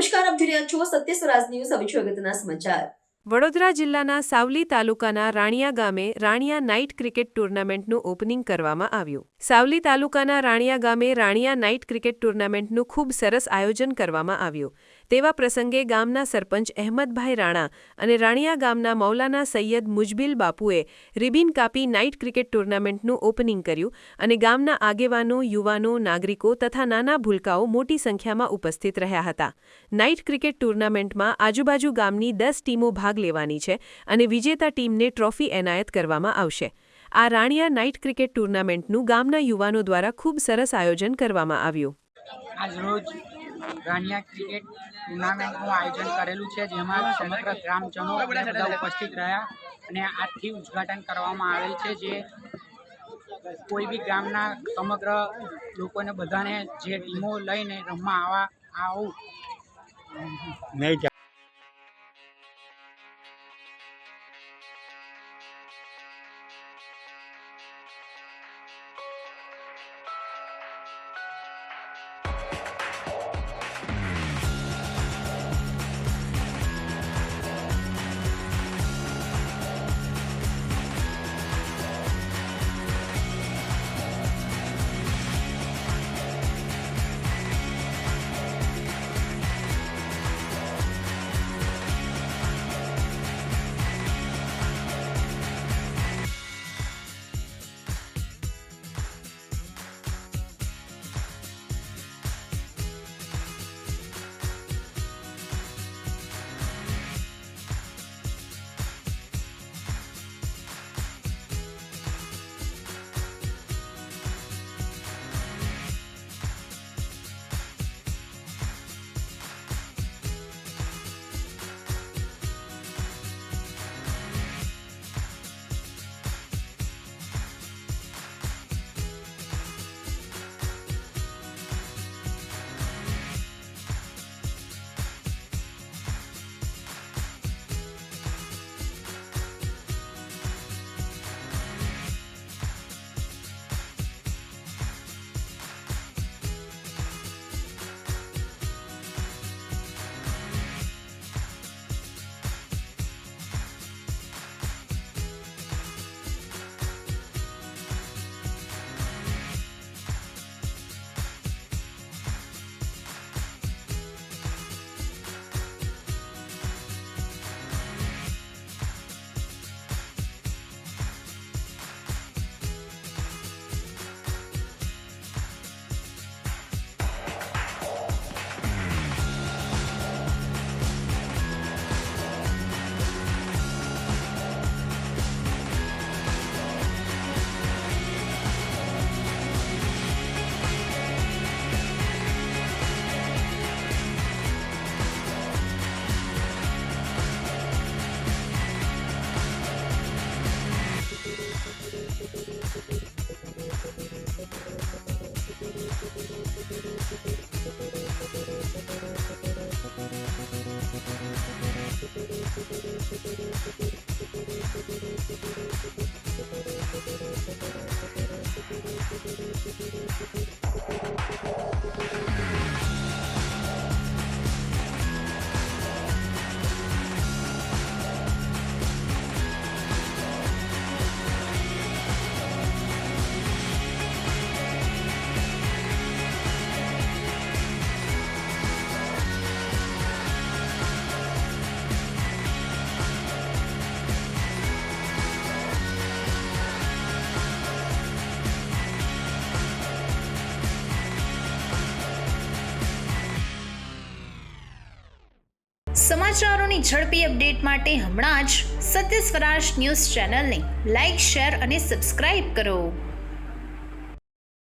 નમસ્કાર, આપ જોઈ રહ્યા છો સત્ય સ્વરાજ ન્યૂઝ. હવે છે અગત્યના સમાચાર. વડોદરા જિલ્લાના સાવલી તાલુકાના રાણિયા ગામે રાણિયા નાઇટ ક્રિકેટ ટુર્નામેન્ટનું ઓપનિંગ કરવામાં આવ્યું. સાવલી તાલુકાના રાણિયા ગામે રાણિયા નાઇટ ક્રિકેટ ટુર્નામેન્ટનું ખૂબ સરસ આયોજન કરવામાં આવ્યું. તેવા પ્રસંગે ગામના સરપંચ અહેમદભાઈ રાણા અને રાણિયા ગામના મૌલાના સૈયદ મુજબિલ બાપુએ રિબિન કાપી નાઇટ ક્રિકેટ ટુર્નામેન્ટનું ઓપનિંગ કર્યું અને ગામના આગેવાનો, યુવાનો, નાગરિકો તથા નાના ભૂલકાઓ મોટી સંખ્યામાં ઉપસ્થિત રહ્યા હતા. નાઇટ ક્રિકેટ ટુર્નામેન્ટમાં આજુબાજુ ગામની 10 ટીમો ભાગ લેવાની છે અને વિજેતા ટીમને ટ્રોફી એનાયત કરવામાં આવશે. આ રાણિયા નાઇટ ક્રિકેટ ટુર્નામેન્ટનું ગામના યુવાનો દ્વારા ખૂબ સરસ આયોજન કરવામાં આવ્યું. આજ રોજ રાણિયા ક્રિકેટ ટુર્નામેન્ટનું આયોજન કરેલું છે, જેમાં સમગ્ર ગ્રામજનો બધા ઉપસ્થિત રહ્યા અને આજથી ઉદ્ઘાટન કરવામાં આવેલ છે. જે કોઈ બી ગામના સમગ્ર લોકોને બધાને જે ટીમો લઈને રમવા આવું નહીં. સમાચારોની ઝડપી અપડેટ માટે હમણાં જ સત્ય સ્વરાજ ન્યૂઝ ચેનલને લાઇક, શેર અને સબસ્ક્રાઇબ કરો.